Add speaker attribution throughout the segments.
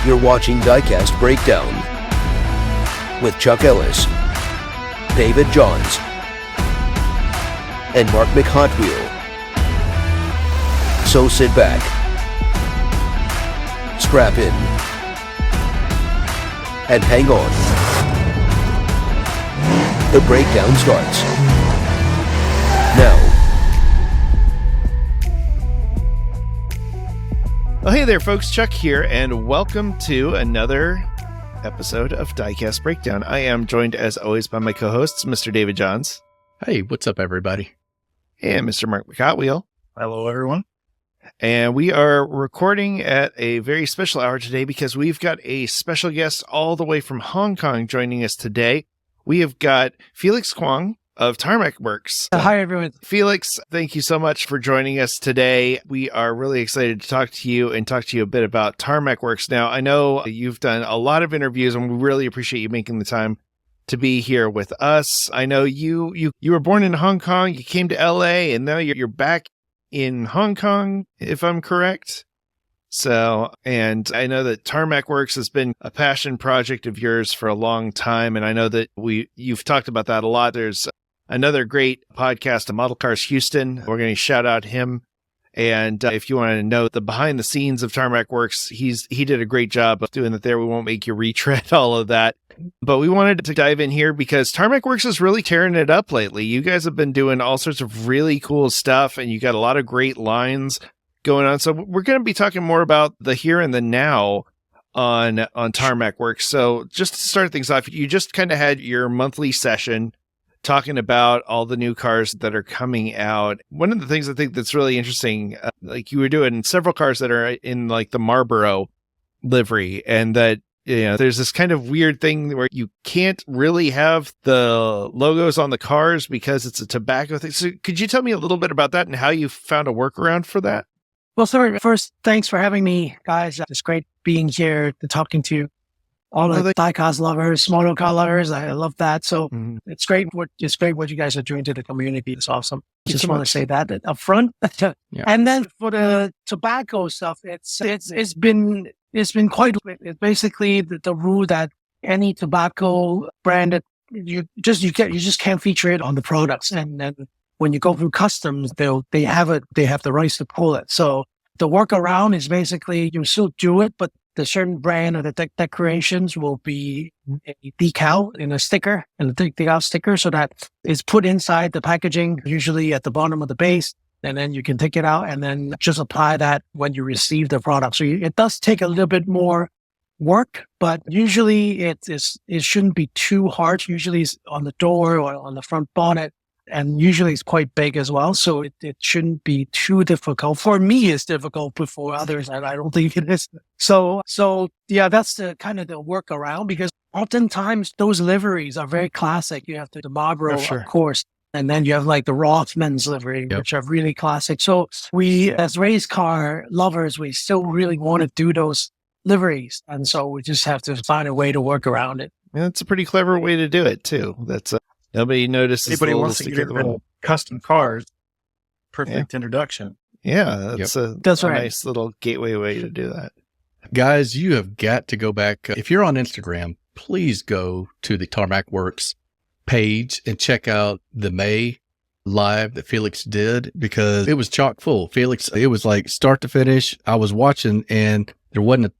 Speaker 1: You're watching Diecast Breakdown with Chuck Ellis, David Johns, and Mark McHotwheel. So sit back, strap in, and hang on. The breakdown starts now.
Speaker 2: Well, hey there, folks. Chuck here, and welcome to another episode of Diecast Breakdown. I am joined, as always, by my co-hosts, Mr. David Johns.
Speaker 3: Hey, what's up, everybody?
Speaker 2: And Mr. Mark McHotwheel.
Speaker 4: Hello, everyone.
Speaker 2: And we are recording at a very special hour today because we've got a special guest all the way from Hong Kong joining us today. We have got Felix Kwong of Tarmac Works.
Speaker 5: Hi, everyone.
Speaker 2: Felix, thank you so much for joining us today. We are really excited to talk to you and talk to you a bit about Tarmac Works. Now, I know you've done a lot of interviews, and we really appreciate you making the time to be here with us. I know you were born in Hong Kong, you came to LA, and now you're back in Hong Kong, if I'm correct. So, and I know that Tarmac Works has been a passion project of yours for a long time, and I know that you've talked about that a lot. There's another great podcast, Model Cars Houston. We're going to shout out him. And if you want to know the behind the scenes of Tarmac Works, he did a great job of doing it there. We won't make you retread all of that. But we wanted to dive in here because Tarmac Works is really tearing it up lately. You guys have been doing all sorts of really cool stuff, and you got a lot of great lines going on. So we're going to be talking more about the here and the now on Tarmac Works. So just to start things off, you just kind of had your monthly session talking about all the new cars that are coming out. One of the things I think that's really interesting, like you were doing several cars that are in like the Marlboro livery, and that, you know, there's this kind of weird thing where you can't really have the logos on the cars because it's a tobacco thing. So could you tell me a little bit about that and how you found a workaround for that?
Speaker 5: Well, sorry, first, thanks for having me, guys. It's great being here to talking to all the diecast lovers, motor car lovers. I love that. So it's great what you guys are doing to the community. It's awesome. Just want to say that up front. Yeah. And then for the tobacco stuff, it's been quite. It's basically the rule that any tobacco brand, you just can't feature it on the products. And then when you go through customs, they have the rights to pull it. So the workaround is basically you still do it, but the certain brand or the decorations will be a decal in a sticker, and the decal sticker, so that is put inside the packaging, usually at the bottom of the base, and then you can take it out and then just apply that when you receive the product. So it does take a little bit more work, but usually it shouldn't be too hard. Usually it's on the door or on the front bonnet. And usually it's quite big as well, so it shouldn't be too difficult. For me, it's difficult, but for others, I don't think it is. So yeah, that's the kind of the workaround, because oftentimes those liveries are very classic. You have the Marlboro, of course, and then you have like the Rothman's livery, which are really classic. So we, as race car lovers, we still really want to do those liveries, and so we just have to find a way to work around it.
Speaker 2: Yeah, it's a pretty clever way to do it too. That's nobody notices.
Speaker 4: Anybody wants to get rid of custom cars, perfect introduction.
Speaker 2: Yeah, that's a
Speaker 5: right.
Speaker 2: Nice little gateway way to do that.
Speaker 3: Guys, you have got to go back. If you're on Instagram, please go to the Tarmac Works page and check out the May live that Felix did, because it was chock full. Felix, it was like start to finish. I was watching, and there wasn't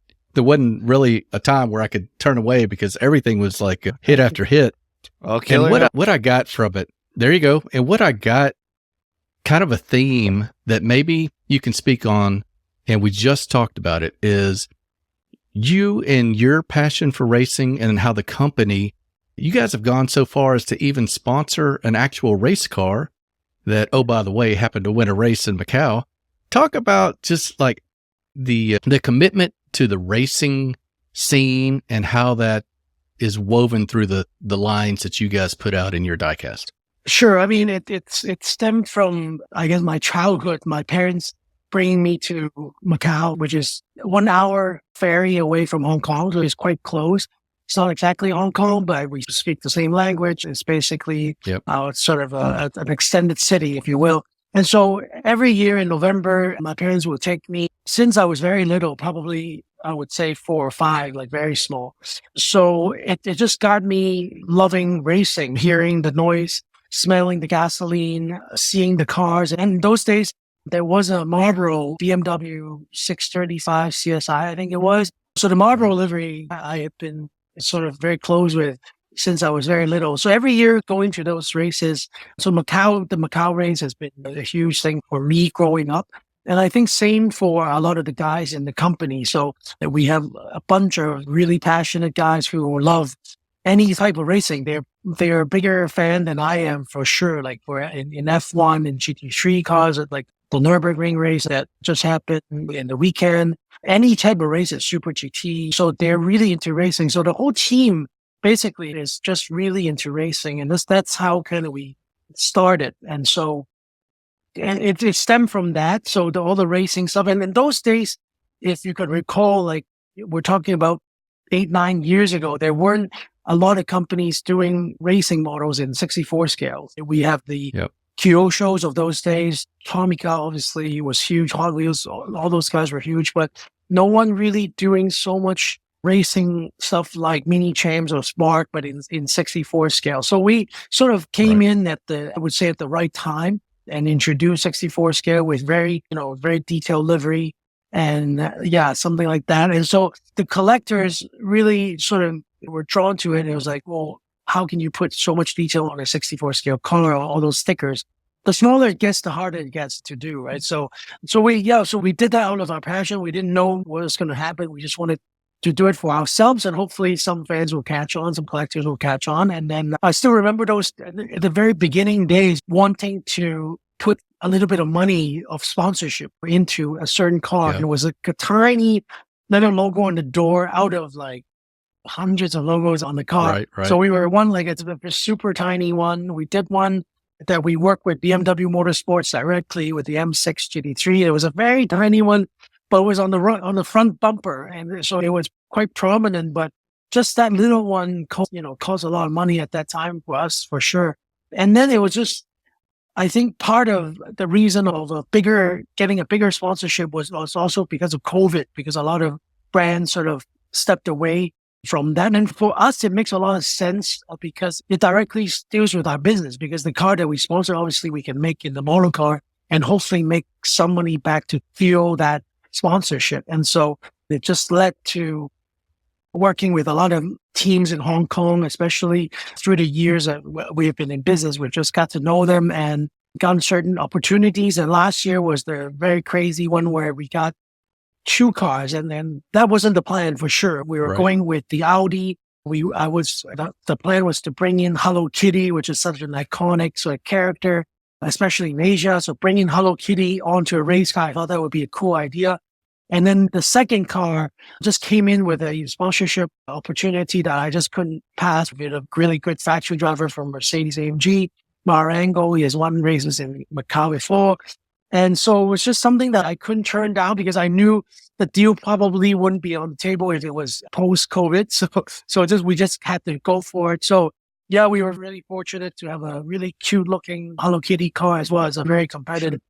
Speaker 3: really a time where I could turn away, because everything was like hit after hit.
Speaker 2: Okay.
Speaker 3: And what I got from it, there you go. And what I got, kind of a theme that maybe you can speak on, and we just talked about it, is you and your passion for racing, and how the company, you guys have gone so far as to even sponsor an actual race car that, oh, by the way, happened to win a race in Macau. Talk about just like the commitment to the racing scene and how that is woven through the lines that you guys put out in your diecast.
Speaker 5: Sure. I mean, it stemmed from, I guess, my childhood. My parents bringing me to Macau, which is 1 hour ferry away from Hong Kong. So it's quite close. It's not exactly Hong Kong, but we speak the same language. It's basically it's sort of an extended city, if you will. And so every year in November, my parents would take me, since I was very little, probably I would say 4 or 5, like very small. So it just got me loving racing, hearing the noise, smelling the gasoline, seeing the cars. And in those days, there was a Marlboro BMW 635 CSI, I think it was. So the Marlboro livery, I have been sort of very close with since I was very little. So every year going to those races. So the Macau race has been a huge thing for me growing up. And I think same for a lot of the guys in the company. So we have a bunch of really passionate guys who love any type of racing. They're a bigger fan than I am for sure. Like we're in F1 and GT3 cars, like the Nürburgring race that just happened in the weekend, any type of races, Super GT. So they're really into racing. So the whole team basically is just really into racing. And that's how kind of we started. And so, and it stemmed from that. So all the racing stuff. And in those days, if you could recall, like we're talking about 8-9 years ago, there weren't a lot of companies doing racing models in 64 scale. We have the Kyosho's of those days. Tarmac obviously was huge. Hot Wheels, all those guys were huge, but no one really doing so much racing stuff like mini champs or Spark, but in 64 scale. So we sort of came in at the right time and introduced 64 scale with very detailed livery and something like that. And so the collectors really sort of were drawn to it. It was like, well, how can you put so much detail on a 64 scale color, all those stickers? The smaller it gets, the harder it gets to do, right? So we did that out of our passion. We didn't know what was going to happen. We just wanted to do it for ourselves, and hopefully some fans will catch on, some collectors will catch on. And then I still remember those at the very beginning days, wanting to put a little bit of money of sponsorship into a certain car. And it was like a tiny little logo on the door out of like hundreds of logos on the car. Right. So we were one, like it's a super tiny one. We did one that we worked with BMW Motorsports directly with the M6 GT3. It was a very tiny one, but it was on the front bumper. And so it was quite prominent, but just that little one cost a lot of money at that time for us, for sure. And then it was just, I think part of the reason of getting a bigger sponsorship was also because of COVID, because a lot of brands sort of stepped away from that. And for us, it makes a lot of sense because it directly deals with our business, because the car that we sponsor, obviously we can make in the model car and hopefully make some money back to fuel that sponsorship. And so it just led to working with a lot of teams in Hong Kong, especially through the years that we've been in business. We've just got to know them and gotten certain opportunities. And last year was the very crazy one where we got 2 cars, and then that wasn't the plan for sure. We were going with the Audi. The plan was to bring in Hello Kitty, which is such an iconic sort of character, especially in Asia. So bringing Hello Kitty onto a race car, I thought that would be a cool idea. And then the second car just came in with a sponsorship opportunity that I just couldn't pass. We had a really good factory driver from Mercedes-AMG, Marango. He has won races in Macau before. And so it was just something that I couldn't turn down because I knew the deal probably wouldn't be on the table if it was post-COVID. So we just had to go for it. So yeah, we were really fortunate to have a really cute-looking Hello Kitty car as well as a very competitive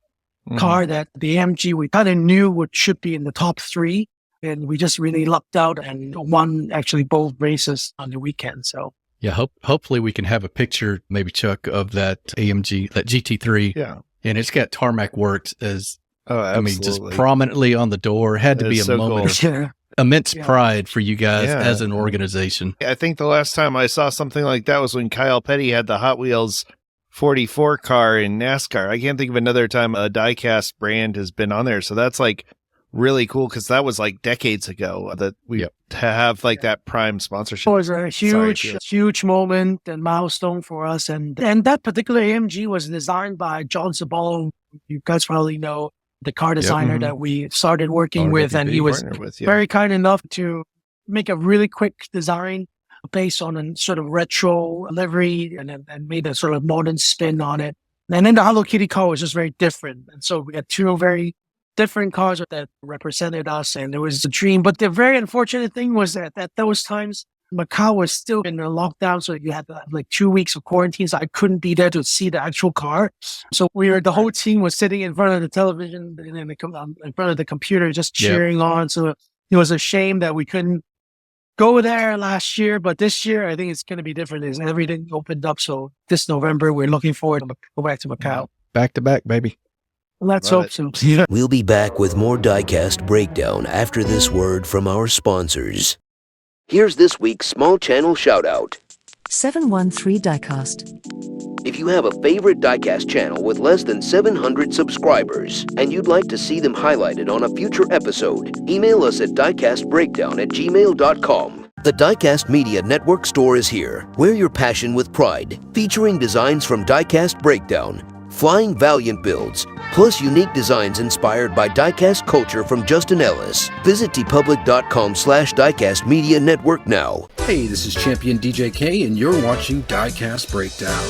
Speaker 5: car that the AMG we kind of knew should be in the top 3. And we just really lucked out and won actually both races on the weekend. So
Speaker 3: yeah, hopefully we can have a picture, maybe Chuck, of that AMG, that GT3.
Speaker 2: Yeah.
Speaker 3: And it's got Tarmac Works as,
Speaker 2: absolutely.
Speaker 3: just prominently on the door. It had to be a moment of immense pride for you guys as an organization.
Speaker 2: I think the last time I saw something like that was when Kyle Petty had the Hot Wheels 44 car in NASCAR. I can't think of another time a Diecast brand has been on there. So that's like really cool because that was like decades ago that we have like that prime sponsorship.
Speaker 5: It was a huge moment and milestone for us. And that particular AMG was designed by John Sabolo. You guys probably know the car designer that we started working with. And he was very kind enough to make a really quick design based on a sort of retro livery and made a sort of modern spin on it. And then the Hello Kitty car was just very different. And so we had 2 very different cars that represented us, and it was a dream. But the very unfortunate thing was that at those times, Macau was still in a lockdown, so you had to have like 2 weeks of quarantine, so I couldn't be there to see the actual car. So the whole team was sitting in front of the television and in front of the computer just cheering on. So it was a shame that we couldn't go there last year, but this year I think it's going to be different. As everything opened up, so this November we're looking forward to go back to Macau.
Speaker 3: Back to back, baby.
Speaker 5: Let's
Speaker 2: Love
Speaker 5: hope so.
Speaker 1: We'll be back with more Diecast Breakdown after this word from our sponsors. Here's this week's small channel shoutout.
Speaker 6: 713 Diecast.
Speaker 1: If you have a favorite Diecast channel with less than 700 subscribers and you'd like to see them highlighted on a future episode, email us at diecastbreakdown@gmail.com. The Diecast Media Network store is here. Wear your passion with pride, featuring designs from Diecast Breakdown, Flying Valiant builds, plus unique designs inspired by diecast culture from Justin Ellis. Visit tpublic.com/Diecast Media Network now.
Speaker 7: Hey, this is Champion DJ K, and you're watching Diecast Breakdown.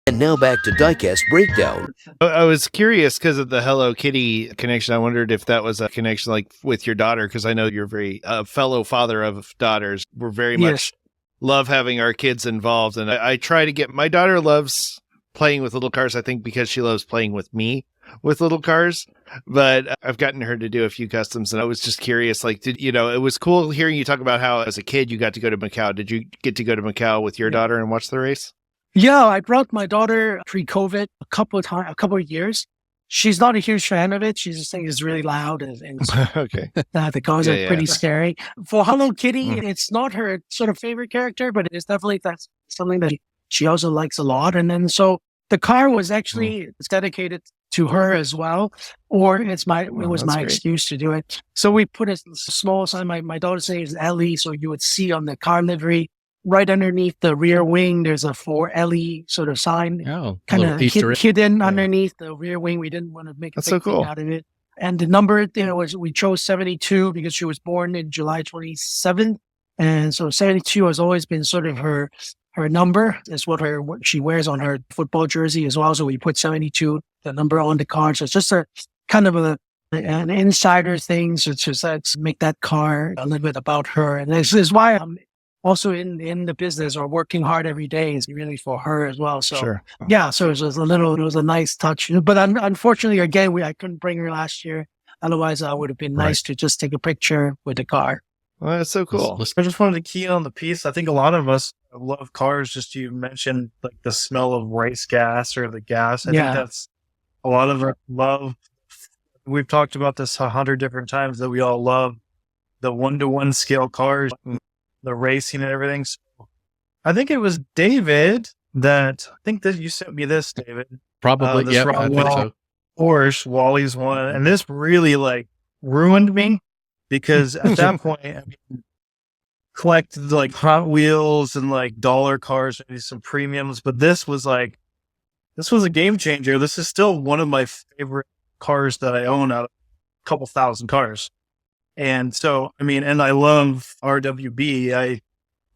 Speaker 1: And now back to Diecast Breakdown.
Speaker 2: I was curious because of the Hello Kitty connection. I wondered if that was a connection like with your daughter, because I know you're very fellow father of daughters. We're very much love having our kids involved. And I try to get, my daughter loves playing with little cars, I think because she loves playing with me with little cars. But I've gotten her to do a few customs, and I was just curious, like, it was cool hearing you talk about how as a kid you got to go to Macau. Did you get to go to Macau with your daughter and watch the race?
Speaker 5: Yeah, I brought my daughter pre-COVID a couple of years. She's not a huge fan of it. She just thinks it's really loud and
Speaker 2: Okay.
Speaker 5: The cars are pretty scary. For Hello Kitty, it's not her sort of favorite character, but it's definitely that's something that she also likes a lot. And then so the car was actually it's dedicated to her as well, or it was my excuse to do it. So we put a small sign. My daughter says Ellie, so you would see on the car livery. Right underneath the rear wing, there's a for Ellie sort of sign, kind of hidden underneath the rear wing. We didn't want to make a big thing out of it. And the number, we chose 72 because she was born in July 27th, and so 72 has always been sort of her number. It's what she wears on her football jersey as well. So we put 72, the number on the car. So it's just a kind of an insider thing, so to make that car a little bit about her. And this is why I'm also in the business or working hard every day is really for her as well. So so it was a nice touch, but unfortunately again, I couldn't bring her last year. Otherwise I would have been nice to just take a picture with the car.
Speaker 2: Well, that's so cool.
Speaker 4: I just wanted to key on the piece. I think a lot of us love cars. Just you mentioned like the smell of race gas or the gas. I think that's a lot of our love. We've talked about this 100 different times that we all love the 1-to-1 scale cars, the racing and everything. So I think it was David I think that you sent me this, David.
Speaker 3: Probably, yeah. I think so.
Speaker 4: Porsche, Wally's one. And this really like ruined me because at that point, I mean, collected like Hot Wheels and like dollar cars, maybe some premiums. But this was a game changer. This is still one of my favorite cars that I own out of a couple thousand cars. And so, I mean, and I love RWB. I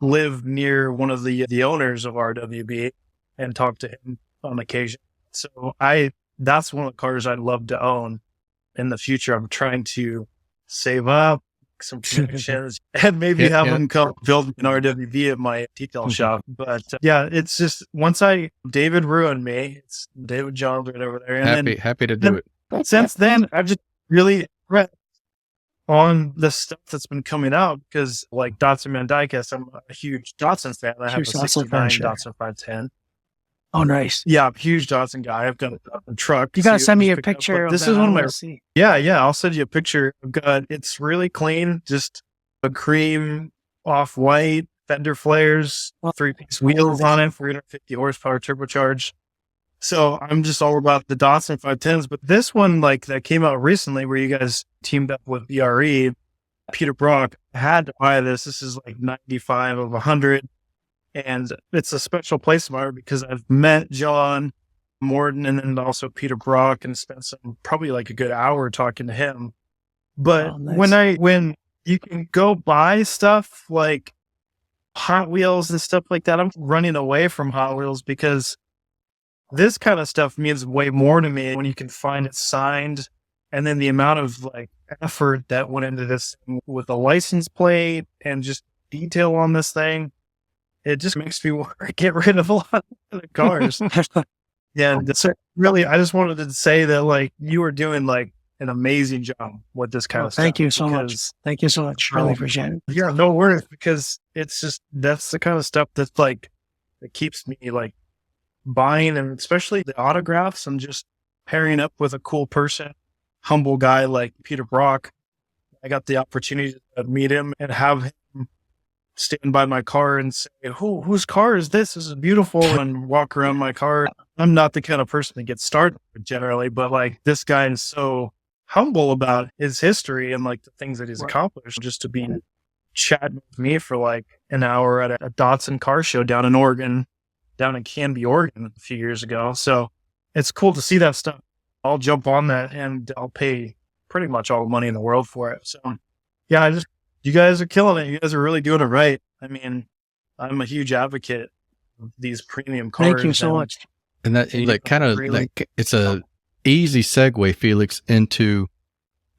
Speaker 4: live near one of the owners of RWB and talk to him on occasion. So that's one of the cars I'd love to own in the future. I'm trying to save up some connections and maybe have him come build an RWB at my detail shop. But it's just David ruined me. It's David Johns right over there. And
Speaker 3: happy to do it.
Speaker 4: Since then, I've just really read on the stuff that's been coming out because like Datsun Man Diecast, I'm a huge Datsun fan. I have a 69 Datsun 510.
Speaker 5: Oh, nice.
Speaker 4: Yeah, huge Datsun guy. I've got a truck.
Speaker 5: You got to send me a picture.
Speaker 4: This is one of my... Yeah, I'll send you a picture. It's really clean. Just a cream off-white, fender flares, 3-piece wheels on it, 350 horsepower turbocharged. So I'm just all about the Datsun 510s, but this one, like that came out recently where you guys teamed up with BRE, Peter Brock, had to buy this. This is like 95 of 100. And it's a special place of mine because I've met John Morden and then also Peter Brock and spent probably like a good hour talking to him. But when you can go buy stuff like Hot Wheels and stuff like that, I'm running away from Hot Wheels because this kind of stuff means way more to me when you can find it signed. And then the amount of like effort that went into this with the license plate and just detail on this thing, it just makes me want to get rid of a lot of the cars. So really, I just wanted to say that like you were doing like an amazing job with this kind of stuff.
Speaker 5: Thank you so much. Thank you so much. Really appreciate it.
Speaker 4: Yeah, no worries, because it's just, that's the kind of stuff that's like, that keeps me like buying, and especially the autographs and just pairing up with a cool person, humble guy like Peter Brock. I got the opportunity to meet him and have him stand by my car and say, whose car is this? This is beautiful, and walk around my car. I'm not the kind of person that gets started generally, but like this guy is so humble about his history and like the things that he's accomplished, just to be chatting with me for like an hour at a Datsun car show down in Oregon, down in Canby, Oregon a few years ago. So it's cool to see that stuff. I'll jump on that and I'll pay pretty much all the money in the world for it. So yeah, you guys are killing it. You guys are really doing it right. I mean, I'm a huge advocate of these premium cars.
Speaker 5: Thank you so much.
Speaker 3: And that kind of, it's a easy segue, Felix, into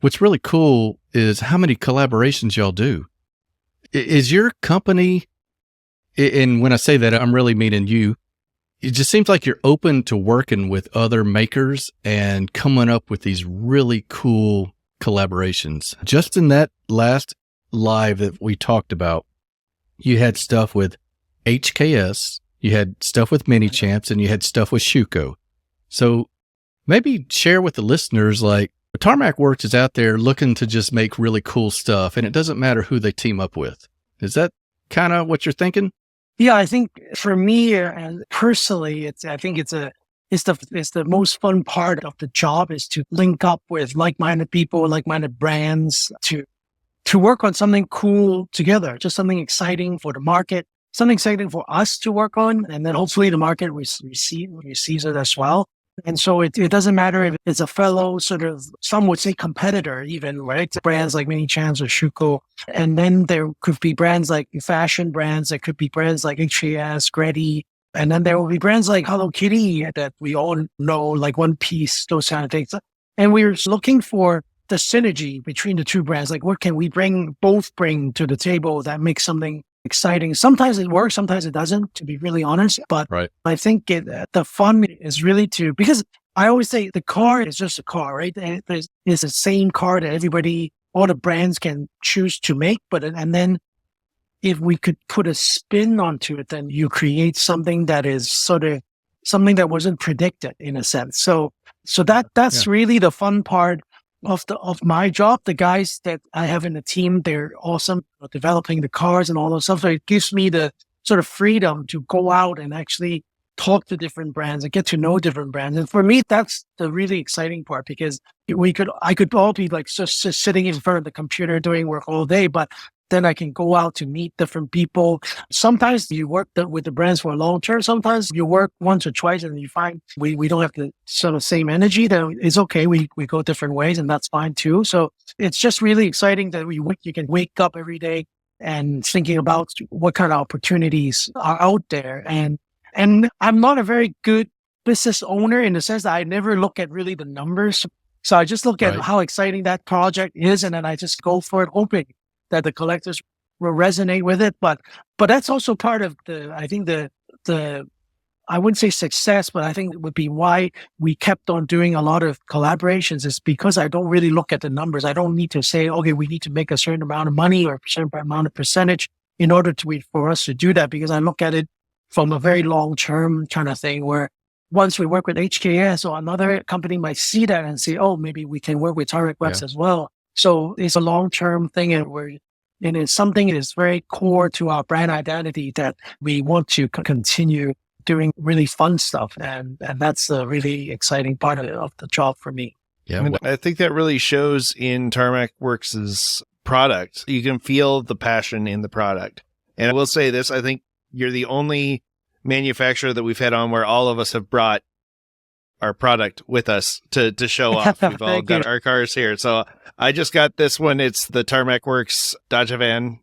Speaker 3: what's really cool is how many collaborations y'all do. Is your company, and when I say that, I'm really meaning you, it just seems like you're open to working with other makers and coming up with these really cool collaborations. Just in that last live that we talked about, you had stuff with HKS, you had stuff with Mini Champs, and you had stuff with Shuko. So maybe share with the listeners, like, Tarmac Works is out there looking to just make really cool stuff, and it doesn't matter who they team up with. Is that kind of what you're thinking?
Speaker 5: Yeah, I think for me and personally, I think it's the most fun part of the job is to link up with like-minded people, like-minded brands to work on something cool together, just something exciting for the market, something exciting for us to work on, and then hopefully the market receives it as well. And so it doesn't matter if it's a fellow sort of, some would say competitor even, right? Brands like Mini Champs or Shuko. And then there could be brands like fashion brands. There could be brands like HAS, Grady. And then there will be brands like Hello Kitty that we all know, like One Piece, those kind of things. And we're looking for the synergy between the two brands. Like, what can we both bring to the table that makes something exciting? Sometimes it works, sometimes it doesn't, to be really honest. But
Speaker 3: right.
Speaker 5: I think the fun is really because I always say the car is just a car, right? And it's the same car that all the brands can choose to make. And then if we could put a spin onto it, then you create something that is sort of something that wasn't predicted in a sense. So that's really the fun part of my job. The guys that I have in the team, they're awesome at developing the cars and all those stuff. So it gives me the sort of freedom to go out and actually talk to different brands and get to know different brands. And for me, that's the really exciting part, because I could all be like just sitting in front of the computer doing work all day, but then I can go out to meet different people. Sometimes you work with the brands for a long term. Sometimes you work once or twice and you find we don't have the sort of same energy. Then it's okay. We go different ways, and that's fine too. So it's just really exciting that you can wake up every day and thinking about what kind of opportunities are out there. And I'm not a very good business owner in the sense that I never look at really the numbers. So I just look at how exciting that project is, and then I just go for it, hoping that the collectors will resonate with it. But that's also part of I think the I wouldn't say success, but I think it would be why we kept on doing a lot of collaborations, is because I don't really look at the numbers. I don't need to say, okay, we need to make a certain amount of money or a certain amount of percentage in order for us to do that, because I look at it from a very long-term kind of thing, where once we work with HKS or another company might see that and say, oh, maybe we can work with Tarmac Works as well. So it's a long-term thing, and it's something that is very core to our brand identity that we want to continue doing really fun stuff. And that's the really exciting part of the job for me.
Speaker 2: Yeah. And I think that really shows in Tarmac Works' product. You can feel the passion in the product. And I will say this, I think you're the only manufacturer that we've had on where all of us have brought our product with us to show off. We've all got our cars here. So I just got this one. It's the Tarmac Works Dodge van,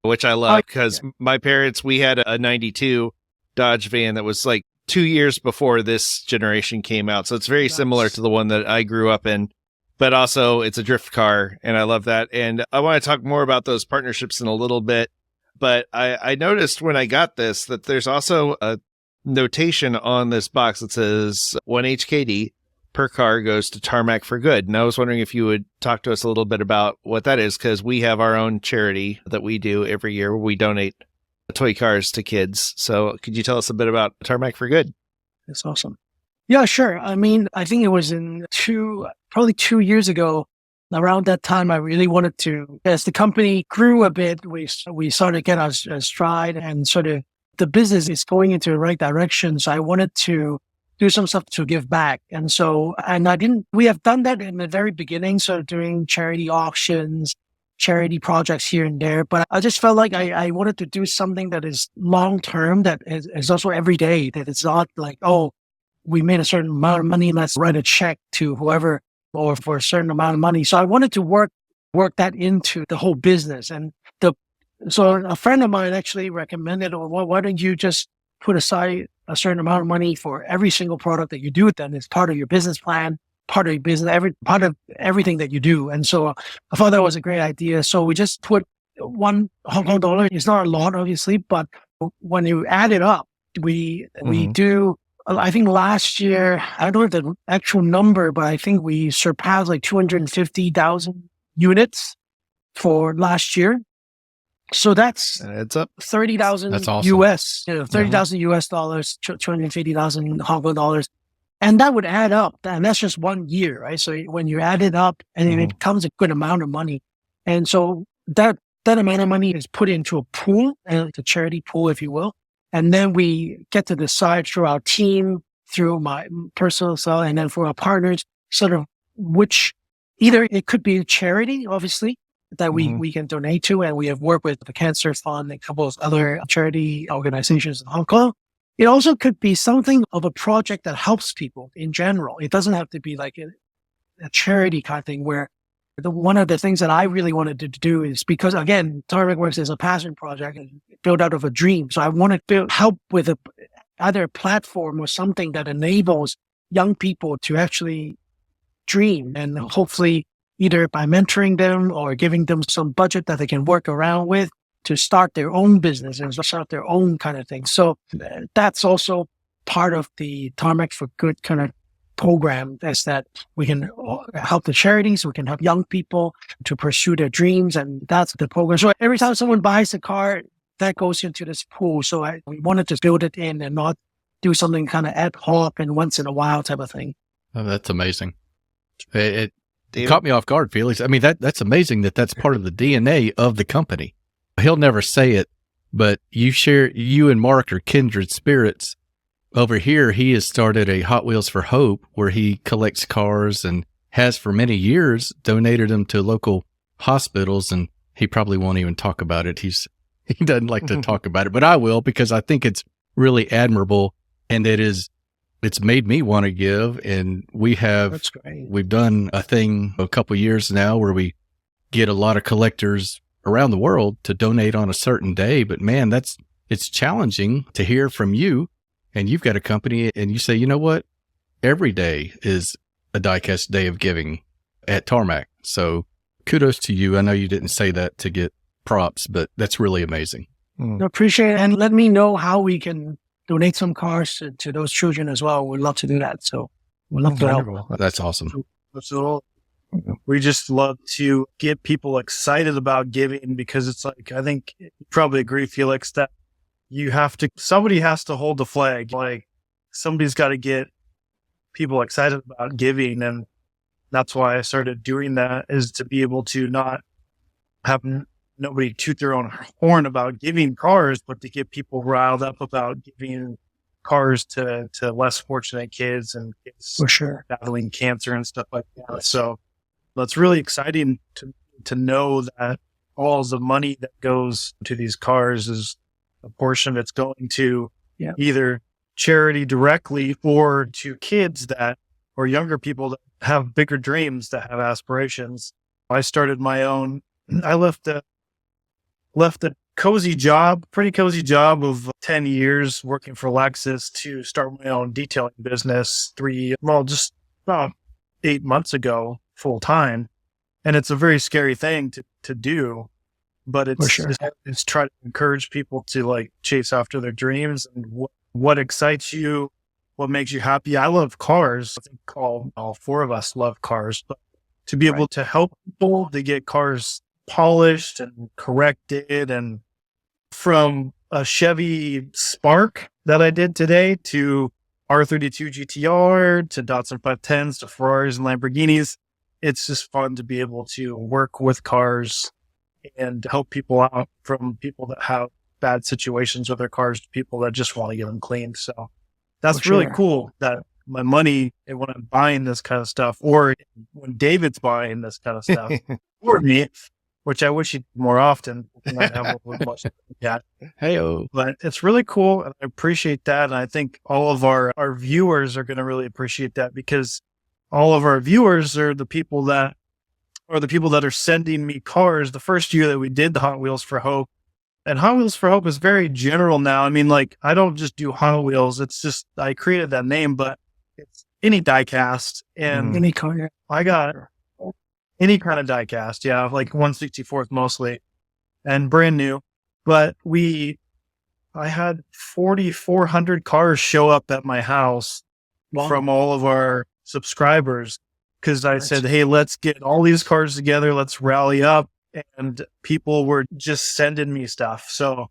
Speaker 2: which I love because my parents, we had a 92 Dodge van that was like 2 years before this generation came out. So it's very similar to the one that I grew up in, but also it's a drift car. And I love that. And I want to talk more about those partnerships in a little bit. But I noticed when I got this that there's also a notation on this box that says 1HKD, per car goes to Tarmac for Good. And I was wondering if you would talk to us a little bit about what that is, because we have our own charity that we do every year where we donate toy cars to kids. So could you tell us a bit about Tarmac for Good?
Speaker 5: That's awesome. Yeah, sure. I mean, I think it was probably 2 years ago. Around that time, I really wanted to, as the company grew a bit, we started to get our stride, and sort of the business is going into the right direction. So I wanted to do some stuff to give back. And so, we have done that in the very beginning, so doing charity auctions, charity projects here and there. But I just felt like I wanted to do something that is long-term, that is also every day, that it's not like, oh, we made a certain amount of money, let's write a check to whoever or for a certain amount of money. So I wanted to work that into the whole business. And so a friend of mine actually recommended, well, why don't you just put aside a certain amount of money for every single product that you do, then it's part of your business plan, part of your business, part of everything that you do. And so I thought that was a great idea. So we just put $1 Hong Kong dollar. It's not a lot, obviously, but when you add it up, we do, I think last year, I don't know the actual number, but I think we surpassed like 250,000 units for last year. So that's
Speaker 2: it's up
Speaker 5: 30,000
Speaker 3: That's awesome.
Speaker 5: US, 30,000 US dollars, 250,000 Hong Kong dollars. And that would add up. And that's just 1 year, right? So when you add it up, and it becomes a good amount of money. And so that amount of money is put into a pool, and it's a charity pool, if you will. And then we get to decide through our team, through my personal self, and then for our partners, sort of which, either it could be a charity, obviously, that we can donate to. And we have worked with the Cancer Fund and a couple of other charity organizations in Hong Kong. It also could be something of a project that helps people in general. It doesn't have to be like a charity kind of thing, where one of the things that I really wanted to do is, because again, Tarmac Works is a passion project and built out of a dream. So I wanted to help with either a platform or something that enables young people to actually dream, and hopefully either by mentoring them or giving them some budget that they can work around with to start their own business and start their own kind of thing. So that's also part of the Tarmac for Good kind of program, is that we can help the charities, we can help young people to pursue their dreams, and that's the program. So every time someone buys a car, that goes into this pool. So we wanted to build it in and not do something kind of ad hoc and once in a while type of thing.
Speaker 3: Oh, that's amazing. It caught me off guard, Felix. I mean, that's amazing that's part of the DNA of the company. He'll never say it, but you and Mark are kindred spirits. Over here, he has started a Hot Wheels for Hope, where he collects cars and has for many years donated them to local hospitals. And he probably won't even talk about it. He doesn't like to talk about it, but I will, because I think it's really admirable, and it's made me want to give. And we've done a thing a couple of years now where we get a lot of collectors around the world to donate on a certain day. But man, it's challenging to hear from you. And you've got a company and you say, you know what? Every day is a Diecast Day of Giving at Tarmac. So kudos to you. I know you didn't say that to get props, but that's really amazing.
Speaker 5: I appreciate it. And let me know how we can donate some cars to those children as well. We'd love to do that. So we'd love to help.
Speaker 3: That's awesome.
Speaker 4: So we just love to get people excited about giving, because it's like, I think you probably agree, Felix, that somebody has to hold the flag. Like, somebody's got to get people excited about giving. And that's why I started doing that, is to be able to not have nobody toot their own horn about giving cars, but to get people riled up about giving cars to less fortunate kids and kids
Speaker 5: for sure
Speaker 4: battling cancer and stuff like that. So that's really exciting to know that all the money that goes to these cars is a portion that's going to either charity directly or to kids or younger people that have bigger dreams, that have aspirations. I started my own. I left a pretty cozy job of 10 years working for Lexus to start my own detailing business just about 8 months ago, full time. And it's a very scary thing to do. But it's try to encourage people to like chase after their dreams and what excites you, what makes you happy. I love cars. I think all four of us love cars, but to be able to help people to get cars polished and corrected, and from a Chevy Spark that I did today to R32 GTR to Datsun 510s to Ferraris and Lamborghinis, it's just fun to be able to work with cars and help people out, from people that have bad situations with their cars to people that just want to get them cleaned. So that's really cool that my money, and when I'm buying this kind of stuff, or when David's buying this kind of stuff for me, which I wish he'd do more often.
Speaker 2: Hey-o.
Speaker 4: But it's really cool, and I appreciate that. And I think all of our viewers are going to really appreciate that, because all of our viewers are the people that are sending me cars. The first year that we did the Hot Wheels for Hope, and Hot Wheels for Hope is very general now. I mean, like, I don't just do Hot Wheels. It's just, I created that name, but it's any diecast, and
Speaker 5: Any car.
Speaker 4: I got any kind of diecast. Yeah. Like 1/64th mostly, and brand new. But I had 4,400 cars show up at my house from all of our subscribers, because I said, hey, let's get all these cars together. Let's rally up. And people were just sending me stuff. So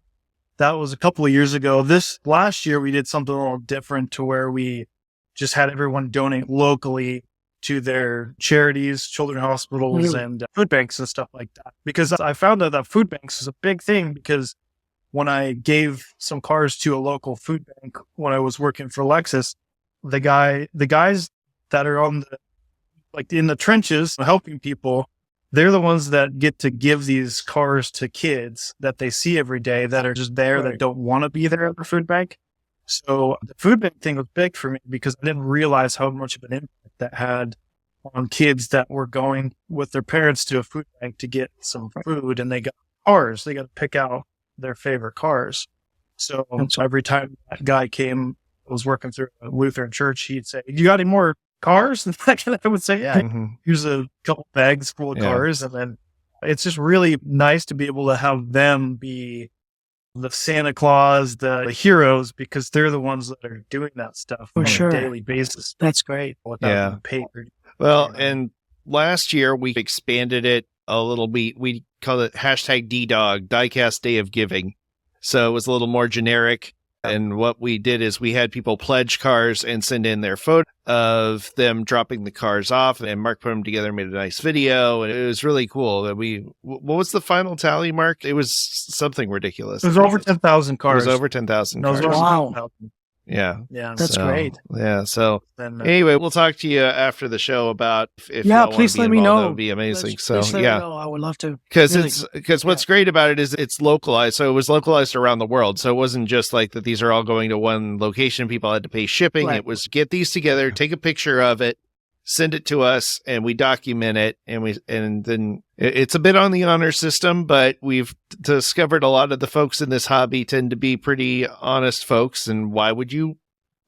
Speaker 4: that was a couple of years ago. This last year, we did something a little different, to where we just had everyone donate locally to their charities, children's hospitals, and food banks and stuff like that. Because I found out that food banks is a big thing, because when I gave some cars to a local food bank when I was working for Lexus, the guys that are in the trenches helping people, they're the ones that get to give these cars to kids that they see every day that are just there, that don't want to be there at the food bank. So the food bank thing was big for me, because I didn't realize how much of an impact that had on kids that were going with their parents to a food bank to get some food, and they got cars. They got to pick out their favorite cars. So every time that guy came, was working through a Lutheran church, he'd say, you got any more cars? And I would say, yeah, here's a couple bags full of cars. And then it's just really nice to be able to have them be the Santa Claus, the heroes, because they're the ones that are doing that stuff on a daily basis.
Speaker 5: That's great.
Speaker 4: Without being paid.
Speaker 2: Well, and last year we expanded it a little bit. We called it #DDOG, Diecast Day of Giving. So it was a little more generic. And what we did is we had people pledge cars and send in their photo of them dropping the cars off, and Mark put them together, made a nice video, and it was really cool. What was the final tally, Mark? It was something ridiculous.
Speaker 4: It was over 10,000 cars.
Speaker 2: It was over 10,000 cars.
Speaker 5: Wow.
Speaker 2: Yeah.
Speaker 4: Yeah.
Speaker 5: That's great.
Speaker 2: Yeah. So anyway, we'll talk to you after the show about if
Speaker 5: please let me know.
Speaker 2: That would be amazing.
Speaker 5: Please let me know. I would love to.
Speaker 2: Because what's great about it is it's localized. So it was localized around the world. So it wasn't just like that these are all going to one location. People had to pay shipping. It was get these together, take a picture of it, send it to us, and we document it. And then it's a bit on the honor system, but we've discovered a lot of the folks in this hobby tend to be pretty honest folks. And why would you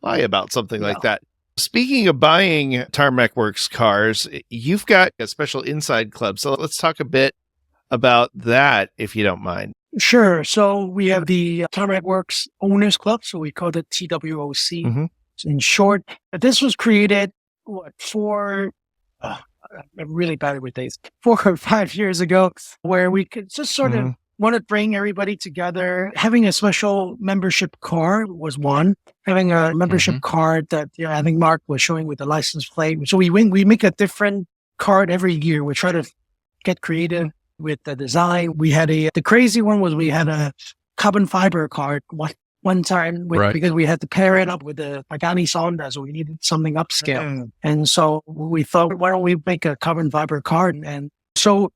Speaker 2: lie about something like that? Speaking of buying Tarmac Works cars, you've got a special inside club. So let's talk a bit about that, if you don't mind.
Speaker 5: Sure. So we have the Tarmac Works Owners Club. So we call it TWOC in short. This was created, I'm really bad with dates, 4 or 5 years ago, where we could just sort of want to bring everybody together. Having a special membership card was one. Having a membership card that I think Mark was showing with the license plate. So we make a different card every year. We try to get creative with the design. We had the crazy one was we had a carbon fiber card one time because we had to pair it up with the Pagani Sonda, so we needed something upscale. And so we thought, why don't we make a carbon fiber card? And so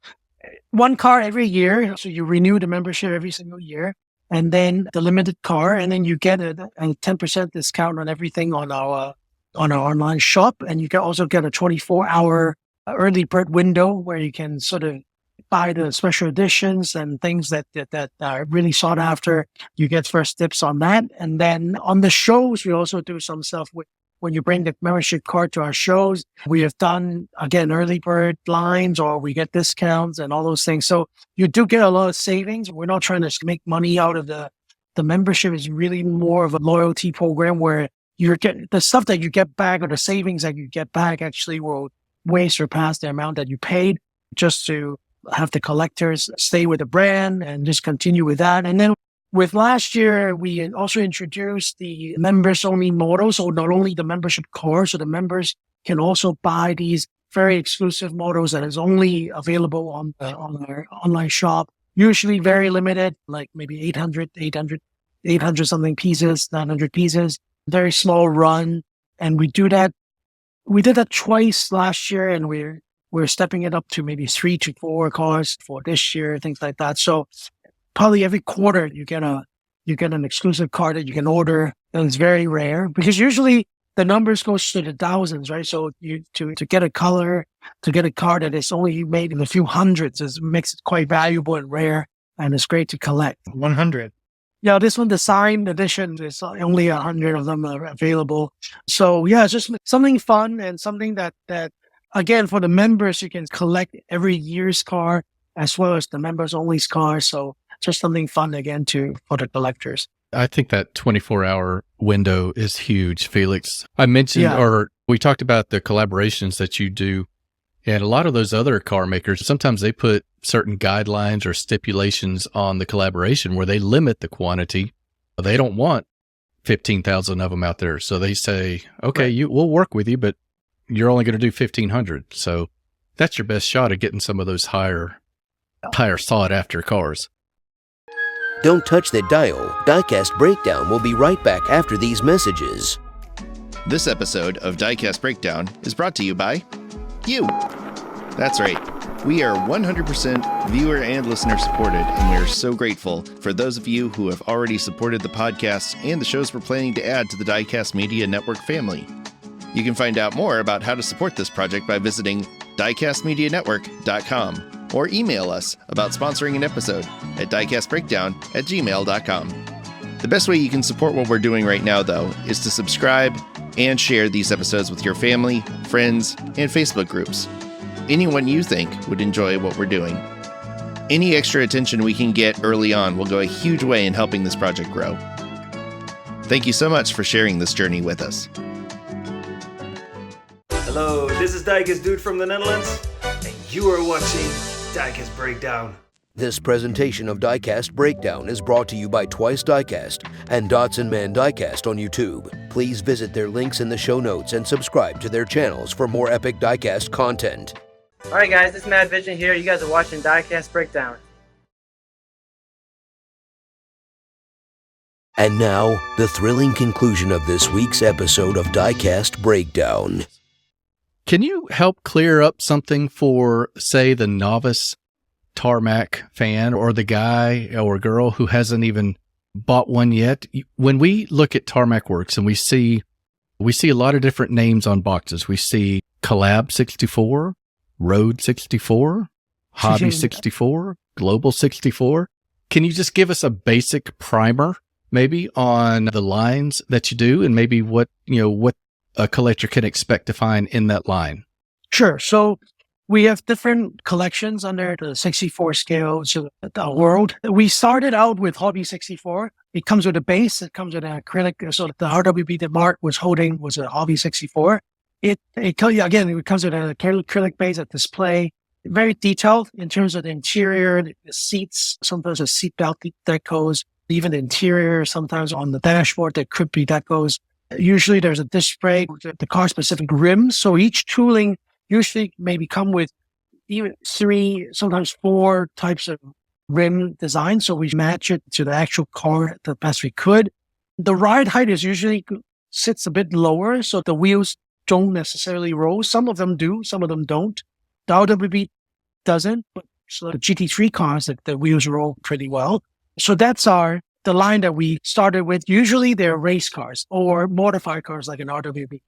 Speaker 5: one car every year. So you renew the membership every single year, and then the limited car, and then you get a 10% discount on everything on our online shop. And you can also get a 24-hour early bird window where you can sort of buy the special editions and things that are really sought after. You get first tips on that. And then on the shows, we also do some stuff with when you bring the membership card to our shows. We have done, again, early bird lines, or we get discounts and all those things. So you do get a lot of savings. We're not trying to make money out of the membership. Is really more of a loyalty program where the stuff that you get back or the savings that you get back actually will way surpass the amount that you paid just to have the collectors stay with the brand and just continue with that. And then with last year, we also introduced the members only model. So not only the membership card, so the members can also buy these very exclusive models that is only available on our online shop. Usually very limited, like maybe 800 something pieces, 900 pieces, very small run. And we did that twice last year, and we're stepping it up to maybe 3 to 4 cars for this year, things like that. So probably every quarter you get an exclusive car that you can order, and it's very rare because usually the numbers goes to the thousands, right? So to get a car that is only made in a few hundreds makes it quite valuable and rare, and it's great to collect.
Speaker 4: 100.
Speaker 5: Yeah, this one, the signed edition, is only 100 of them are available. So yeah, it's just something fun and something that again, for the members, you can collect every year's car as well as the members only car. So just something fun again for the collectors.
Speaker 3: I think that 24-hour window is huge, Felix. I mentioned, or we talked about the collaborations that you do, and a lot of those other car makers, sometimes they put certain guidelines or stipulations on the collaboration where they limit the quantity. They don't want 15,000 of them out there. So they say, okay,
Speaker 5: right,
Speaker 3: we'll work with you, but you're only going to do 1,500. So that's your best shot at getting some of those higher sought after cars.
Speaker 1: Don't touch that dial. Diecast Breakdown will be right back after these messages.
Speaker 2: This episode of Diecast Breakdown is brought to you by you. That's right. We are 100% viewer and listener supported, and we are so grateful for those of you who have already supported the podcast and the shows we're planning to add to the Diecast Media Network family. You can find out more about how to support this project by visiting diecastmedianetwork.com or email us about sponsoring an episode at diecastbreakdown@gmail.com. The best way you can support what we're doing right now, though, is to subscribe and share these episodes with your family, friends, and Facebook groups. Anyone you think would enjoy what we're doing. Any extra attention we can get early on will go a huge way in helping this project grow. Thank you so much for sharing this journey with us.
Speaker 8: Hello, this is Diecast Dude from the Netherlands, and you are watching Diecast Breakdown.
Speaker 1: This presentation of Diecast Breakdown is brought to you by Twice Diecast and Dots and Man Diecast on YouTube. Please visit their links in the show notes and subscribe to their channels for more epic Diecast content.
Speaker 9: Alright guys, this is Mad Vision here. You guys are watching Diecast Breakdown.
Speaker 1: And now, the thrilling conclusion of this week's episode of Diecast Breakdown.
Speaker 3: Can you help clear up something for, say, the novice Tarmac fan or the guy or girl who hasn't even bought one yet? When we look at Tarmac Works and we see a lot of different names on boxes. We see Collab 64, Road 64, Hobby 64, Global 64. Can you just give us a basic primer maybe on the lines that you do and maybe what a collector can expect to find in that line?
Speaker 5: Sure. So we have different collections under the 64 scale, so the world. We started out with Hobby 64. It comes with a base. It comes with an acrylic. So the RWB that Mark was holding was a Hobby 64. It comes with an acrylic base, a display, very detailed in terms of the interior, the seats, sometimes a seat belt decos, even the interior, sometimes on the dashboard there could be decos. Usually there's a display with the car-specific rims. So each tooling usually maybe come with even 3, sometimes 4 types of rim design. So we match it to the actual car the best we could. The ride height is usually sits a bit lower, so the wheels don't necessarily roll. Some of them do, some of them don't. The RWB doesn't, but so the GT3 cars, the wheels roll pretty well. So that's the line that we started with. Usually they're race cars or modified cars like an RWB.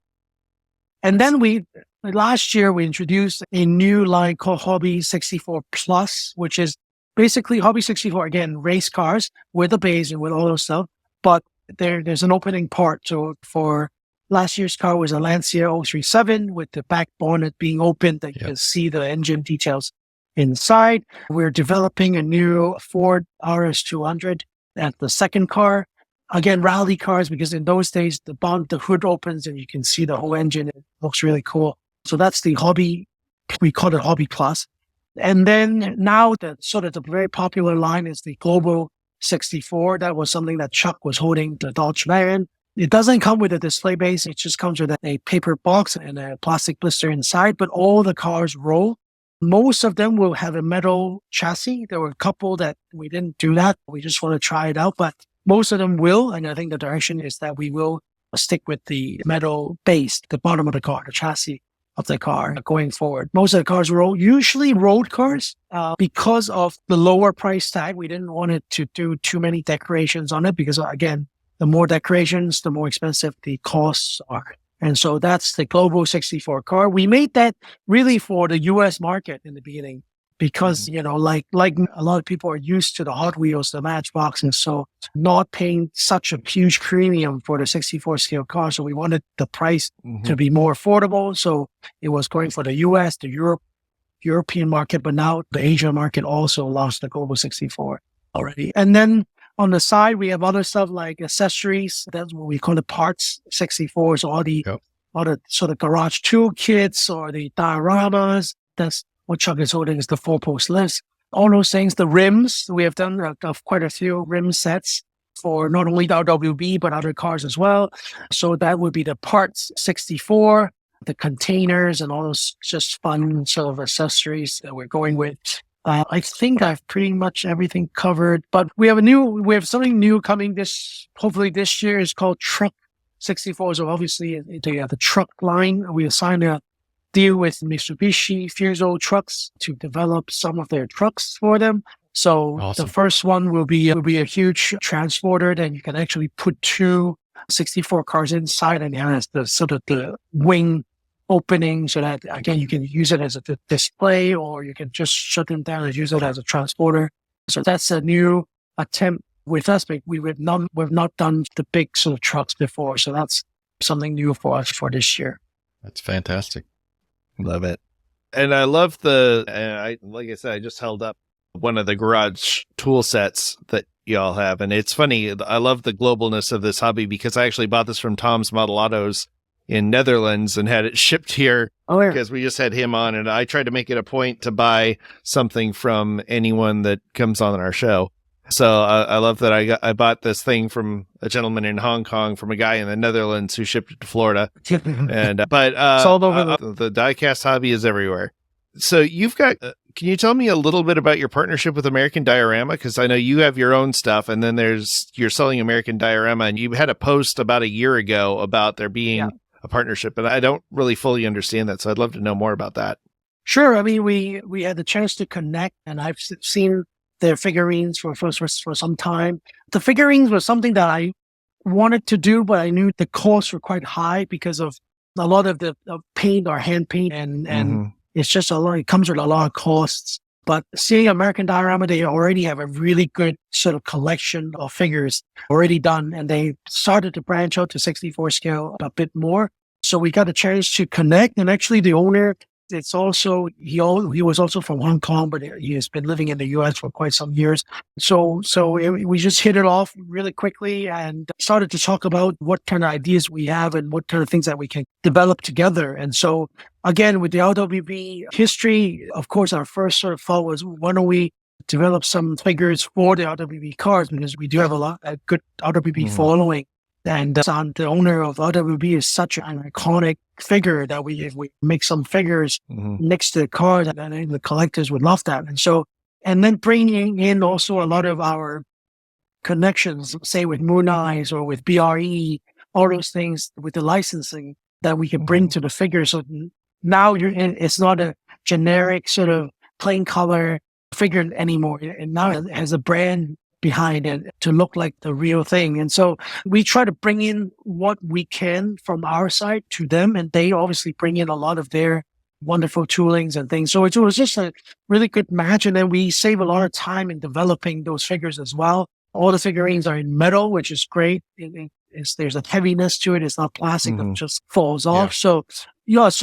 Speaker 5: And then last year we introduced a new line called Hobby 64 Plus, which is basically Hobby 64, again, race cars with a base and with all those stuff. But there's an opening part. So for last year's car was a Lancia 037 with the back bonnet being opened that you can see the engine details inside. We're developing a new Ford RS200. At the second car, again, rally cars, because in those days, the hood opens and you can see the whole engine. It looks really cool. So that's the hobby. We call it Hobby Plus. And then now the very popular line is the Global 64. That was something that Chuck was holding, the Dodge van. It doesn't come with a display base. It just comes with a paper box and a plastic blister inside, but all the cars roll. Most of them will have a metal chassis. There were a couple that we didn't do that. We just want to try it out, but most of them will. And I think the direction is that we will stick with the metal base, the bottom of the car, the chassis of the car going forward. Most of the cars were usually road cars. Because of the lower price tag, we didn't want it to do too many decorations on it because, again, the more decorations, the more expensive the costs are. And so that's the Global 64 car. We made that really for the US market in the beginning because, like a lot of people are used to the Hot Wheels, the Matchbox, and so not paying such a huge premium for the 64 scale car. So we wanted the price to be more affordable. So it was going for the US, the European market, but now the Asia market also launched the Global 64 already. And then on the side, we have other stuff like accessories. That's what we call the parts 64. So all the sort of garage tool kits or the dioramas. That's what Chuck is holding is the 4-post lifts. All those things, the rims, we have done quite a few rim sets for not only the RWB, but other cars as well. So that would be the parts 64, the containers and all those just fun sort of accessories that we're going with. I think I've pretty much everything covered, but we have something new coming hopefully this year. It's called Truck 64. So obviously the truck line, we assigned a deal with Mitsubishi Fuso Trucks to develop some of their trucks for them. So awesome. The first one will be a huge transporter. Then you can actually put 2 64 cars inside, and it has the sort of the wing opening so that, again, you can use it as a display or you can just shut them down and use it as a transporter. So that's a new attempt with us, but we've not done the big sort of trucks before. So that's something new for us for this year.
Speaker 3: That's fantastic.
Speaker 2: Love it. And I love like I said, I just held up one of the garage tool sets that y'all have. And it's funny. I love the globalness of this hobby because I actually bought this from Tom's Model Autos in Netherlands and had it shipped here because we just had him on, and I tried to make it a point to buy something from anyone that comes on our show. So I love that I bought this thing from a gentleman in Hong Kong from a guy in the Netherlands who shipped it to Florida. But it's all over the diecast hobby is everywhere. So you've got, can you tell me a little bit about your partnership with American Diorama? Because I know you have your own stuff, and then you're selling American Diorama, and you had a post about a year ago about there being a partnership, but I don't really fully understand that. So I'd love to know more about that.
Speaker 5: Sure. I mean, we had the chance to connect, and I've seen their figurines for some time. The figurines was something that I wanted to do, but I knew the costs were quite high because of a lot of the paint or hand paint, and it's just it comes with a lot of costs. But seeing American Diorama, they already have a really good sort of collection of figures already done, and they started to branch out to 64 scale a bit more. So we got a chance to connect, and actually the owner, it's also, he was also from Hong Kong, but he has been living in the US for quite some years. So we just hit it off really quickly and started to talk about what kind of ideas we have and what kind of things that we can develop together. And so again, with the LWB history, of course, our first sort of thought was, why don't we develop some figures for the LWB cars, because we do have a good LWB following. And the owner of LWB is such an iconic figure that if we make some figures next to the cars, and the collectors would love that. And so, and then bringing in also a lot of our connections, say with Moon Eyes or with BRE, all those things with the licensing that we can bring to the figure. So now it's not a generic sort of plain color figure anymore. And now it has a brand behind it to look like the real thing. And so we try to bring in what we can from our side to them, and they obviously bring in a lot of their wonderful toolings and things. So it was just a really good match, and then we save a lot of time in developing those figures as well. All the figurines are in metal, which is great. There's a heaviness to it. It's not plastic that just falls off. So it's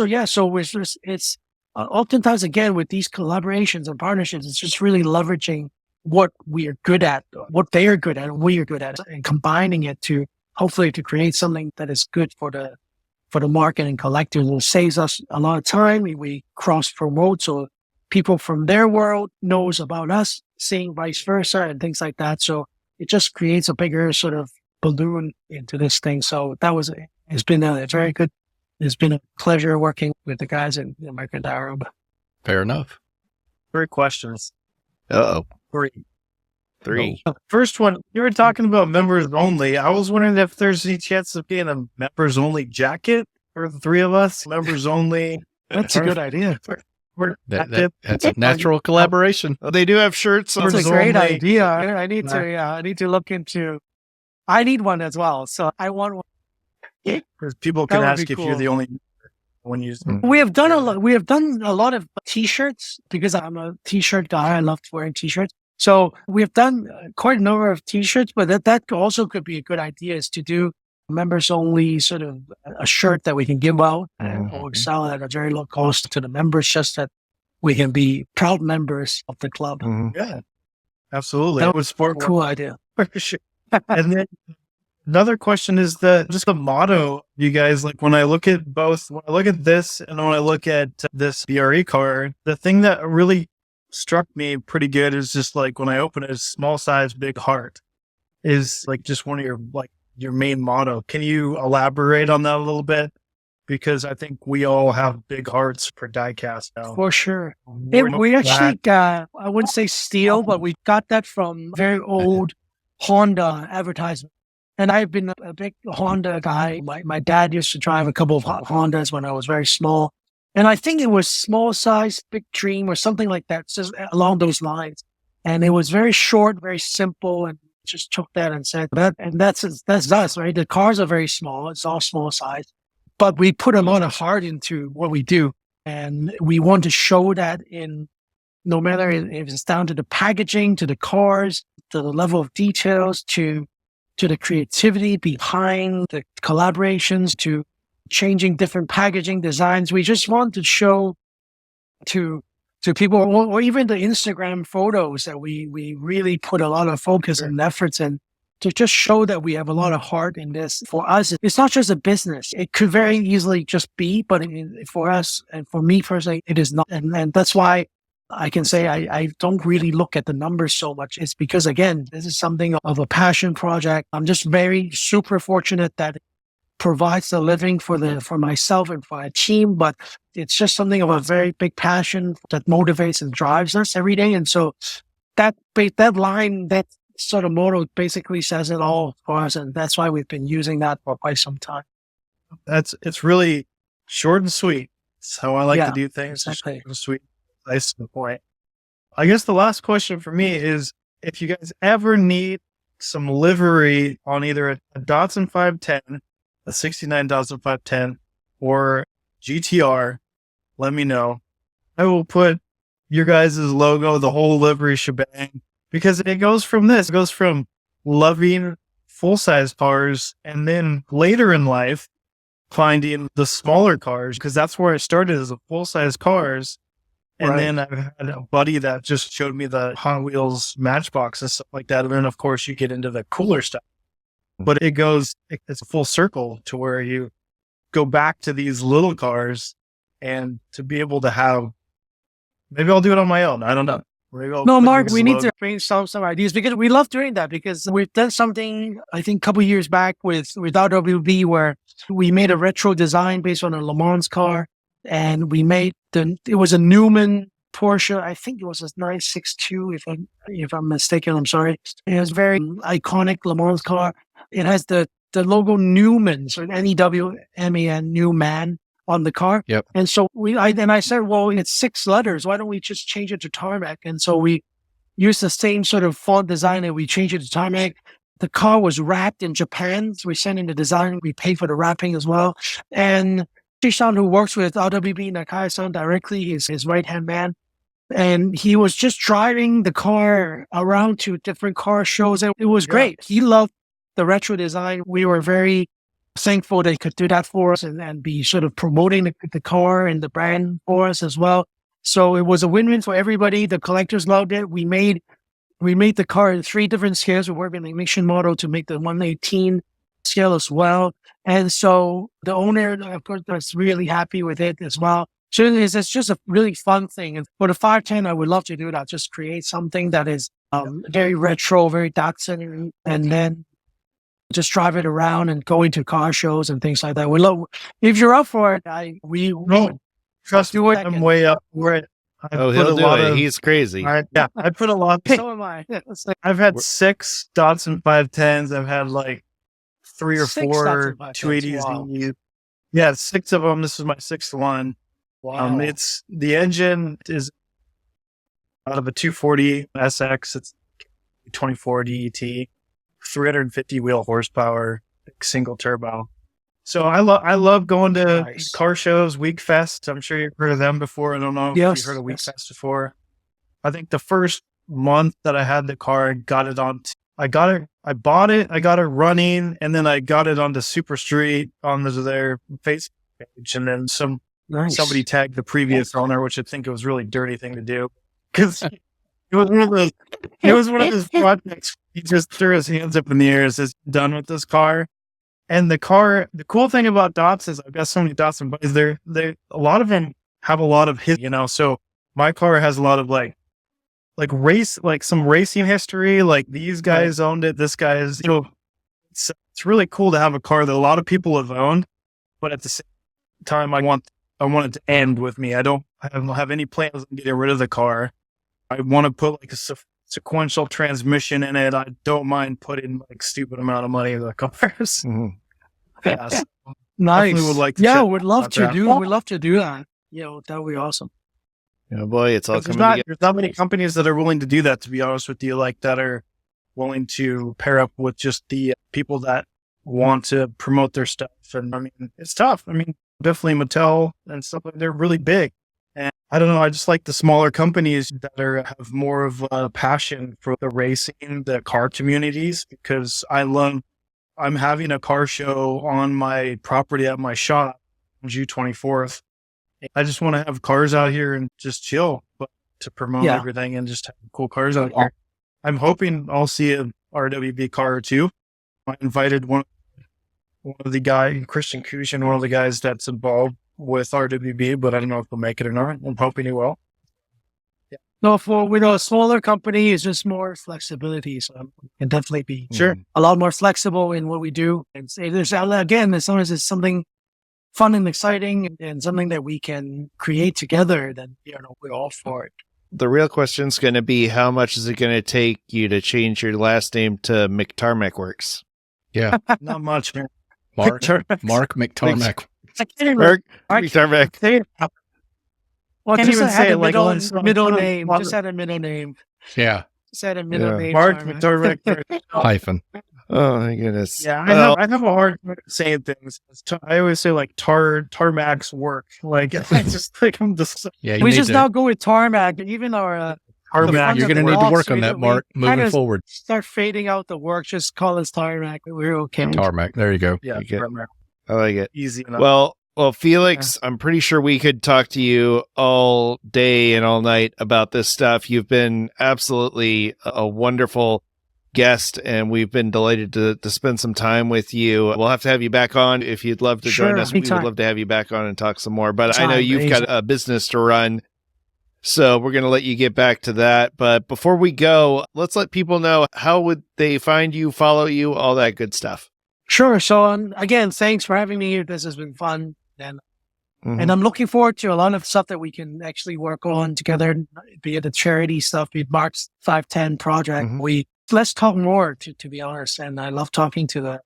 Speaker 5: oftentimes, again, with these collaborations and partnerships, it's just really leveraging what we are good at, what they are good at, and we are good at, and combining it to hopefully to create something that is good for the market and collectors. It saves us a lot of time. We cross promote, so people from their world knows about us, seeing vice versa and things like that. So it just creates a bigger sort of balloon into this thing. So it's been a very good. It's been a pleasure working with the guys in American Diorama.
Speaker 3: Fair enough.
Speaker 4: 3 questions.
Speaker 2: Uh-oh.
Speaker 4: 3. First one, you were talking about members only. I was wondering if there's any chance of getting a members only jacket for the 3 of us. Members only.
Speaker 5: That's a good idea.
Speaker 3: That's a natural collaboration.
Speaker 2: Oh, they do have shirts.
Speaker 5: That's a great idea. I need to look into. I need one as well. So I want one.
Speaker 4: Because people can ask if you're the only one using.
Speaker 5: We have done a lot. We have done a lot of T-shirts because I'm a T-shirt guy. I love wearing T-shirts. So we have done quite a number of T-shirts, but that also could be a good idea, is to do members only sort of a shirt that we can give out or sell at a very low cost to the members, just that we can be proud members of the club.
Speaker 4: Yeah, absolutely.
Speaker 5: That was a cool idea.
Speaker 4: For sure. And then another question is just the motto, you guys, like when I look at this and when I look at this BRE card, the thing that really struck me pretty good is just like when I open it, small size, big heart is like just one of your main motto. Can you elaborate on that a little bit? Because I think we all have big hearts for diecast now.
Speaker 5: For sure. We actually got, I wouldn't say steal, but we got that from very old Honda advertisement. And I've been a big Honda guy. My dad used to drive a couple of Hondas when I was very small. And I think it was Small Size, Big Dream or something like that, just along those lines. And it was very short, very simple, and just took that and said that. And that's us, right? The cars are very small. It's all small size. But we put a lot of heart into what we do. And we want to show that in no matter if it's down to the packaging, to the cars, to the level of details, to the creativity behind the collaborations, to changing different packaging designs. We just want to show to people, or even the Instagram photos, that we really put a lot of focus and efforts in to just show that we have a lot of heart in this. For us, it's not just a business. It could very easily just be, but for us and for me personally, it is not. And that's why I can say I don't really look at the numbers so much. It's because, again, this is something of a passion project. I'm just very super fortunate that it provides a living for myself and for our team, but it's just something of a very big passion that motivates and drives us every day. And so that line, that sort of motto basically says it all for us. And that's why we've been using that for quite some time.
Speaker 4: It's really short and sweet. It's how I like to do things.
Speaker 5: Exactly.
Speaker 4: Short and sweet. Nice to the point. I guess the last question for me is, if you guys ever need some livery on either a Datsun 510, a 69 Datsun 510, or GTR, let me know. I will put your guys' logo, the whole livery shebang, because it goes from this. It goes from loving full-size cars, and then later in life, finding the smaller cars, because that's where I started, as a full-size cars. And then I've had a buddy that just showed me the Hot Wheels Matchbox and stuff like that. And then, of course, you get into the cooler stuff. But it's a full circle to where you go back to these little cars, and to be able to have, maybe I'll do it on my own. I don't know.
Speaker 5: No, Mark, we need to brainstorm some ideas, because we love doing that, because we've done something, I think, a couple years back with RWB, where we made a retro design based on a Le Mans car. And we made it was a Newman Porsche. I think it was a 962, if I'm mistaken. I'm sorry. It was a very iconic Le Mans car. It has the logo Newman, so N-E-W-M-A-N, Newman, on the car. Yep. And so I said, well, it's 6 letters. Why don't we just change it to Tarmac? And so we used the same sort of font design, and we changed it to Tarmac. The car was wrapped in Japan. So we sent in the design. We paid for the wrapping as well. And Shoutout, who works with RWB Nakai-san directly, his right-hand man. And he was just driving the car around to different car shows. And it was great. He loved the retro design. We were very thankful they could do that for us and be sort of promoting the car and the brand for us as well. So it was a win-win for everybody. The collectors loved it. We made we made the car in 3 different scales. We're working on the mission model to make the 118 scale as well. And so the owner, of course, was really happy with it as well. So it's just a really fun thing. And for the 510, I would love to do that. Just create something that is very retro, very Datsun, and then just drive it around and go into car shows and things like that. We love, if you're up for it,
Speaker 4: Trust me, I'm way up for it.
Speaker 2: He'll do it. He's crazy.
Speaker 4: I put a lot.
Speaker 5: So am I.
Speaker 4: I've had 6 Datsun 510s. I've had like 3 or 4 280s. Wow. Yeah, 6 of them. This is my 6th one.
Speaker 5: Wow.
Speaker 4: It's the engine is out of a 240 SX. It's 24 DET, 350 wheel horsepower, single turbo. So I love going to car shows, Week Fest. I'm sure you've heard of them before. I don't know if you've heard of Week Fest before. I think the first month that I had the car, I got it, I bought it, I got it running, and then I got it onto Super Street on their Facebook page, and then somebody tagged the previous owner, which I think it was a really dirty thing to do, because it was one of those projects. He just threw his hands up in the air and says, "Done with this car." And the cool thing about Dots is I've got so many Datsun buddies. A lot of them have a lot of so my car has a lot of like race, like some racing history. Like these guys owned it. This guy is, it's really cool to have a car that a lot of people have owned, but at the same time, I want it to end with me. I don't have any plans on getting rid of the car. I want to put like a sequential transmission in it. I don't mind putting like stupid amount of money into the cars.
Speaker 2: Mm-hmm.
Speaker 4: Yeah, so
Speaker 5: nice.
Speaker 4: Would like to
Speaker 5: would love to do. We'd love to do that. That would be awesome.
Speaker 2: Yeah, boy, it's all coming together.
Speaker 4: There's not many companies that are willing to do that, to be honest with you, like that are willing to pair up with just the people that want to promote their stuff. And I mean, it's tough. I mean, definitely Mattel and stuff like they're really big. And I don't know, I just like the smaller companies that have more of a passion for the racing, the car communities, because I'm having a car show on my property at my shop on June 24th. I just want to have cars out here and just chill, but to promote everything and just have cool cars out here. I'm hoping I'll see a RWB car or 2. I invited one of the guys, Christian Kushin, one of the guys that's involved with RWB, but I don't know if he'll make it or not. I'm hoping he will. Yeah.
Speaker 5: No, with a smaller company, it's just more flexibility. So it can definitely be a lot more flexible in what we do. And there's as long as it's something fun and exciting and something that we can create together, then we're all for it.
Speaker 2: The real question is going to be, how much is it going to take you to change your last name to Tarmac Works?
Speaker 3: Yeah,
Speaker 4: not much, man.
Speaker 3: Mark McTarmac.
Speaker 2: Mark McTarmac.
Speaker 5: Well,
Speaker 4: can't even say it like
Speaker 5: middle name. Just add a middle name.
Speaker 3: Yeah.
Speaker 5: Just add a middle name.
Speaker 4: Mark McTarmac.
Speaker 3: Hyphen.
Speaker 2: Oh my goodness.
Speaker 4: Yeah, I have a hard time saying things. I always say like Tarmac's work. Like I just think I'm just.
Speaker 5: Yeah, we just now go with Tarmac. Even our
Speaker 4: Tarmac.
Speaker 3: You're going to need to work on that, Mark. Moving forward.
Speaker 5: Start fading out the work. Just call us Tarmac. We're okay.
Speaker 3: Tarmac. There you go.
Speaker 4: Yeah, Tarmac.
Speaker 2: I like it.
Speaker 4: Easy enough.
Speaker 2: Well, Felix, I'm pretty sure we could talk to you all day and all night about this stuff. You've been absolutely a wonderful guest, and we've been delighted to spend some time with you. We'll have to have you back on if you'd love to join us. We would love to have you back on and talk some more. But I know you've got a business to run, so we're going to let you get back to that. But before we go, let's let people know, how would they find you, follow you, all that good stuff.
Speaker 5: Sure. So again, thanks for having me here. This has been fun. And I'm looking forward to a lot of stuff that we can actually work on together, be it the charity stuff, be it Mark's 510 project. Let's talk more, to be honest. And I love talking to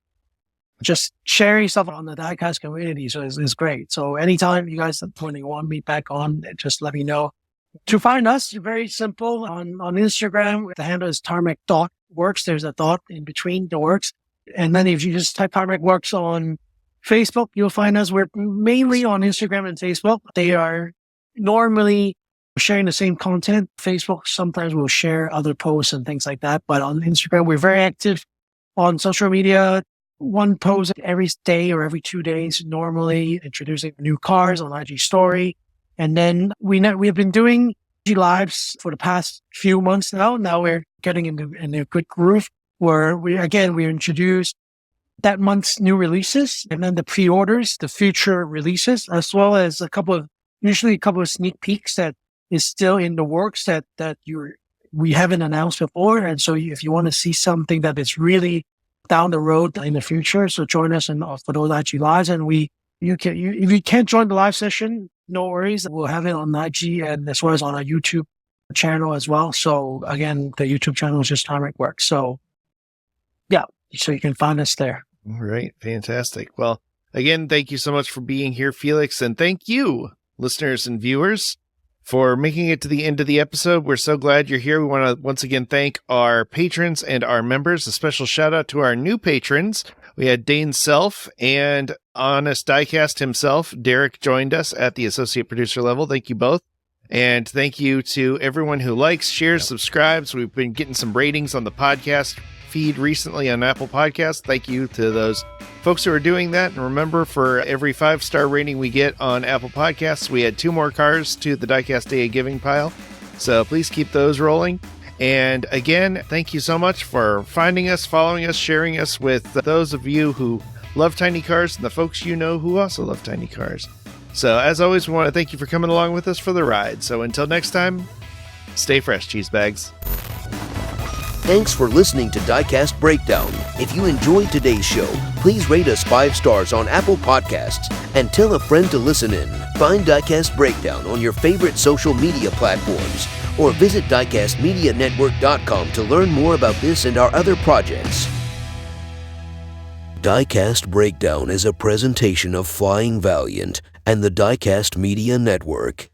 Speaker 5: just sharing stuff on the Diecast community. So it's great. So anytime you guys want me back on, just let me know. To find us, very simple. On Instagram, the handle is tarmac.works. There's a dot in between the works. And then if you just type Tarmac Works on Facebook, you'll find us. We're mainly on Instagram and Facebook. They are normally sharing the same content. Facebook sometimes will share other posts and things like that. But on Instagram, we're very active on social media. One post every day or every 2 days, normally introducing new cars on IG Story. And then we have been doing lives for the past few months now. Now we're getting in a good groove where we introduced that month's new releases and then the pre-orders, the future releases, as well as usually a couple of sneak peeks that is still in the works that we haven't announced before. And so if you want to see something that is really down the road in the future, so join us for those IG lives. And if you can't join the live session, no worries. We'll have it on IG and as well as on our YouTube channel as well. So again, the YouTube channel is just Tarmac Works. So yeah, so you can find us there.
Speaker 2: All right. Fantastic. Well, again, thank you so much for being here, Felix. And thank you, listeners and viewers, for making it to the end of the episode. We're so glad you're here. We want to once again thank our patrons and our members. A special shout out to our new patrons. We had Dane Self and Honest Diecast himself. Derek joined us at the associate producer level. Thank you both. And thank you to everyone who likes, shares, subscribes. We've been getting some ratings on the podcast feed recently on Apple Podcasts. Thank you to those folks who are doing that. And remember, for every 5-star rating we get on Apple Podcasts, we add 2 more cars to the Diecast Day of Giving pile. So please keep those rolling. And again, thank you so much for finding us, following us, sharing us with those of you who love tiny cars and the folks you know who also love tiny cars. So as always, we want to thank you for coming along with us for the ride. So until next time, stay fresh, cheese bags.
Speaker 1: Thanks for listening to Diecast Breakdown. If you enjoyed today's show, please rate us 5 stars on Apple Podcasts and tell a friend to listen in. Find Diecast Breakdown on your favorite social media platforms or visit diecastmedianetwork.com to learn more about this and our other projects. Diecast Breakdown is a presentation of Flying Valiant and the Diecast Media Network.